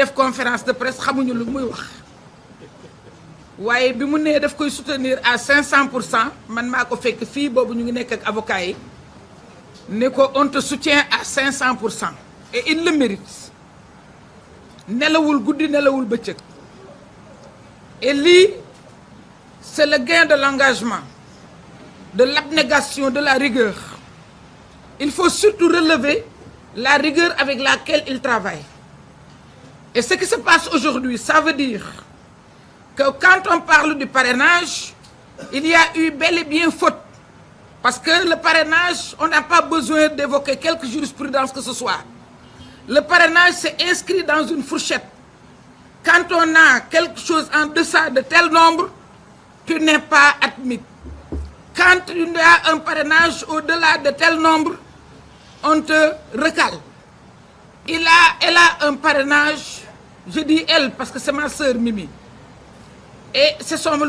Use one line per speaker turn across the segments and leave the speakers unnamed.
def conférence de presse xamuñu lu muy wax waaye bi mu nee daf koy soutenir à 500%, man maa ko fekk fii boobu ñu ngi nekk ak avocat yi ne ko on te soutient à 500%, et il le mérite. nelawul guddi nelawul bëccëg. Et lii c'est le gain de l'engagement, de l'abnégation, de la rigueur. Il faut surtout relever la rigueur avec laquelle il travaille. Et ce qui se passe aujourd'hui, ça veut dire que quand on parle du parrainage, il y a eu bel et bien faute. Parce que le parrainage, on n'a pas besoin d'évoquer quelque jurisprudence que ce soit. Le parrainage, c'est inscrit dans une fourchette. Quand on a quelque chose en deçà de tel nombre, tu n'es pas admis. Quand tu as un parrainage au-delà de tel nombre, on te recale. Elle a un parrainage, je dis elle parce que c'est ma sœur Mimi. Et c'est son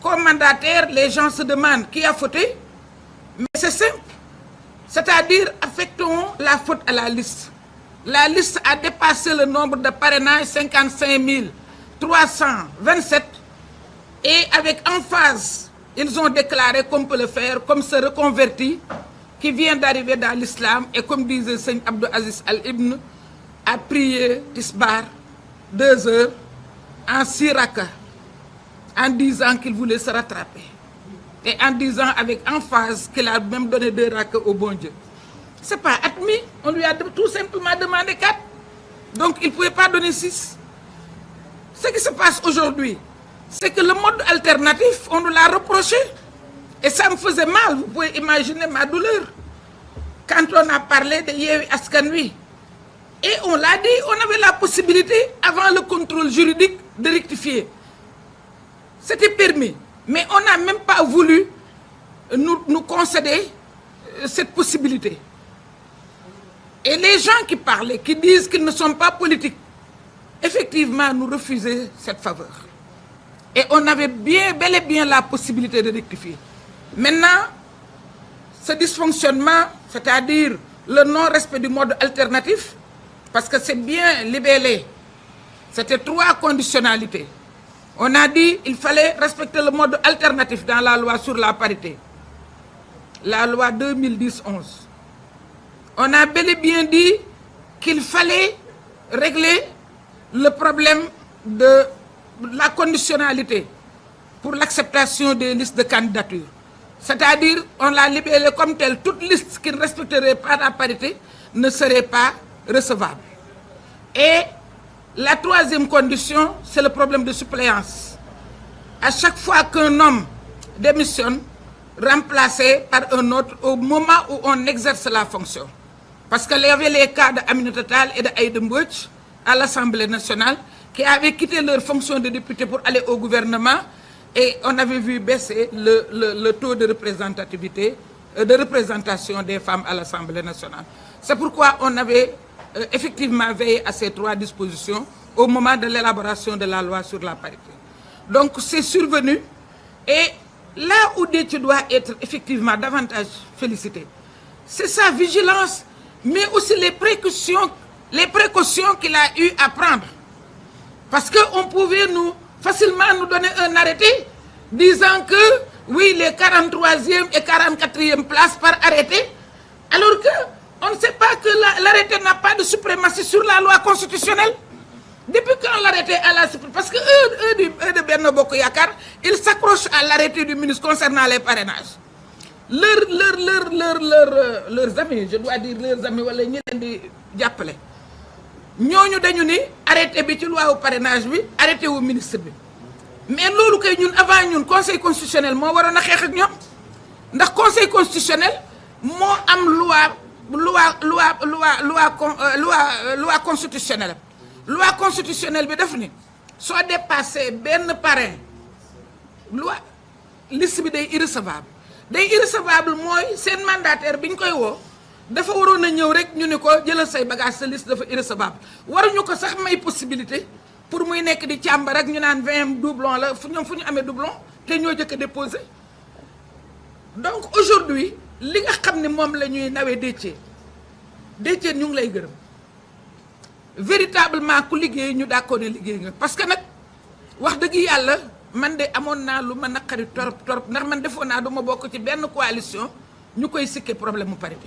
commandataire, les gens se demandent qui a fauté. Mais c'est simple. C'est-à-dire, affectons la faute à la liste. La liste a dépassé le nombre de parrainages, 55 327. Et avec emphase, ils ont déclaré qu'on peut le faire, comme ce reconverti qui vient d'arriver dans l'islam. Et comme disait Seigneur Abdou Aziz Al-Ibn, a prié Tisbar 2 heures en 6 rakas, en disant qu'il voulait se rattraper. Et en disant avec emphase qu'il a même donné 2 rakas au bon Dieu. Ce n'est pas admis, on lui a tout simplement demandé 4. Donc il ne pouvait pas donner 6. Ce qui se passe aujourd'hui, c'est que le mode alternatif, on nous l'a reproché. Et ça me faisait mal, vous pouvez imaginer ma douleur. Quand on a parlé de Yewwi Askan Wi, et on l'a dit, on avait la possibilité, avant le contrôle juridique, de rectifier. C'était permis. Mais on n'a même pas voulu nous concéder cette possibilité. Et les gens qui parlaient, qui disent qu'ils ne sont pas politiques, effectivement, nous refusaient cette faveur. Et on avait bel et bien la possibilité de rectifier. Maintenant, ce dysfonctionnement, c'est-à-dire le non-respect du mode alternatif, parce que c'est bien libellé, c'était 3 conditionnalités. On a dit qu'il fallait respecter le mode alternatif dans la loi sur la parité, la loi 2010-11. On a bel et bien dit qu'il fallait régler le problème de la conditionnalité pour l'acceptation des listes de candidature. C'est-à-dire, on l'a libellé comme tel, toute liste qui ne respecterait pas la parité ne serait pas recevable. Et la 3e condition, c'est le problème de suppléance. À chaque fois qu'un homme démissionne, remplacé par un autre au moment où on exerce la fonction. Parce qu'il y avait les cas d'Aminata Tall et d'Aïda Mbodj à l'Assemblée nationale qui avaient quitté leur fonction de député pour aller au gouvernement, et on avait vu baisser le taux de représentativité, de représentation des femmes à l'Assemblée nationale. C'est pourquoi on avait effectivement veillé à ces 3 dispositions au moment de l'élaboration de la loi sur la parité. Donc c'est survenu, et là où Déthié doit être effectivement davantage félicité, c'est sa vigilance, mais aussi les précautions qu'il a eu à prendre. Parce qu'on pouvait facilement nous donner un arrêté disant que oui, les 43e et 44e places par arrêté, alors qu'on ne sait pas que l'arrêté n'a pas de suprématie sur la loi constitutionnelle. Depuis quand l'arrêté à la suprématie, parce que eux de Benno Bokk Yakaar, ils s'accrochent à l'arrêté du ministre concernant les parrainages. Leurs amis, je dois dire leurs amis, wala ñi leen di jàppale, ñooñu dañu ni arrêté bi ci loi wu parrainage bi arrêté wu ministre bi. Mais loolu kay ñun avant ñun conseil constitutionnel moo waroon a xeex ak ñoom, ndax conseil constitutionnel moo am loi constitutionnelle. Loi constitutionnelle bi def ni soo dépassé benn parrain, loi liste bi day irrecevable. Day irrecevable mooy seen mandataire bi ñu koy woo dafa waroon a ñëw rek ñu ne ko jëlal say bagage sa liste dafa irrecevable. Waruñu ko sax may possibilité pour muy nekk di càmbar rek ñu naan 20 doublon la fu ñu amee doublon te ñoo jëkk a déposé. Donc aujourd'hui li nga xam ne moom la ñuy nawee Déthié ñu ngi lay gërëm, véritablement ku liggéey ñu d'accord ne liggéey nga parce que nag wax dëgg yàlla man de amoon naa lu ma naqari torop ndax man defoon naa du ma bokk ci benn coalition ñu koy sikke problème mu parité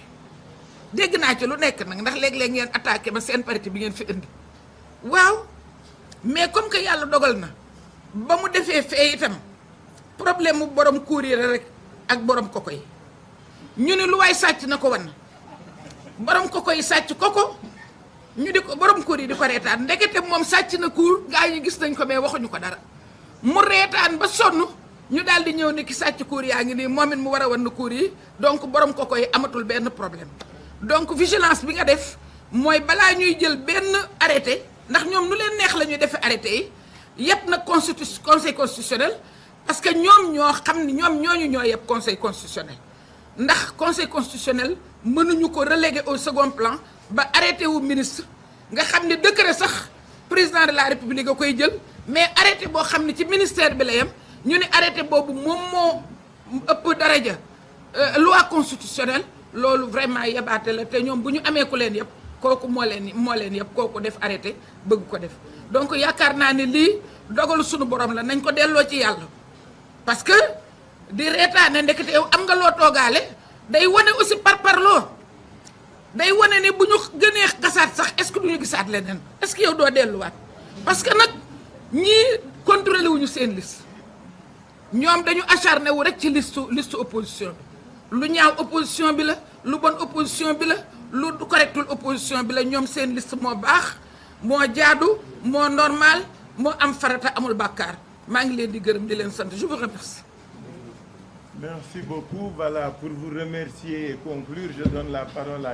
dégg naa ci lu nekk nag ndax léeg-léeg ngeen attaqué ma seen parité bi ngeen fi indi waaw mais comme que yàlla dogal na ba mu defee fee itam problème mu borom courrier rek ak borom koko yi ñu ne lu waay sàcc na ko wan borom koko yi sàcc koko ñu di ko borom courrier di ko reetaan ndekete moom sàcc na cour gaa yi gis nañ ko mais waxuñu ko dara mu reetaan ba sonn ñu daal di ñëw ne ki sàcc cour yaa ngi nii moom it mu war a wan na cour yi donc borom koko yi amatul benn problème donc vigilance bi nga def mooy balaa ñuy jël benn arrêté ndax ñoom nu leen neex la ñuy defee arrêté yi yëpp nag conseil constitutionnel parce que ñoom ñoo xam ni ñoom ñooñu ñoo yëpp conseil constitutionnel ndax conseil constitutionnel mënuñu ko reléguer au second plan ba arrêté wu ministre nga xam ne décret sax président de la république a koy jël mais arrêté boo xam ne ci ministère bi la yem ñu ne arrêté boobu moom moo ëpp daraja loi constitutionnelle loolu vraiment yebaate la te ñoom bu ñu amee ku leen yëpp kooku moo leen yëpp kooku def arrêté bëgg ko def donc yaakaar naa ne lii dogalu suñu borom la nañ ko delloo ci yàlla parce que di reetaane ndekete yow am nga loo toogaale day wane aussi parloo day wane ne bu ñu gënee gasaat sax est-ce que du ñu gisaat leneen est-ce que yow doo delluwaat parce que nag ñii contrôlé wuñu seen liste ñoom dañu acharné wu rek ci liste opposition bi lu ñaaw opposition bi la lu bon opposition bi la lu correctul opposition bi la ñoom seen liste moo baax moo jaadu moo normal moo am farata amul bàkkaar maa ngi leen di gërëm di leen sant je vous remercie.
Merci beaucoup. Voilà, pour vous remercier et conclure, je donne la parole à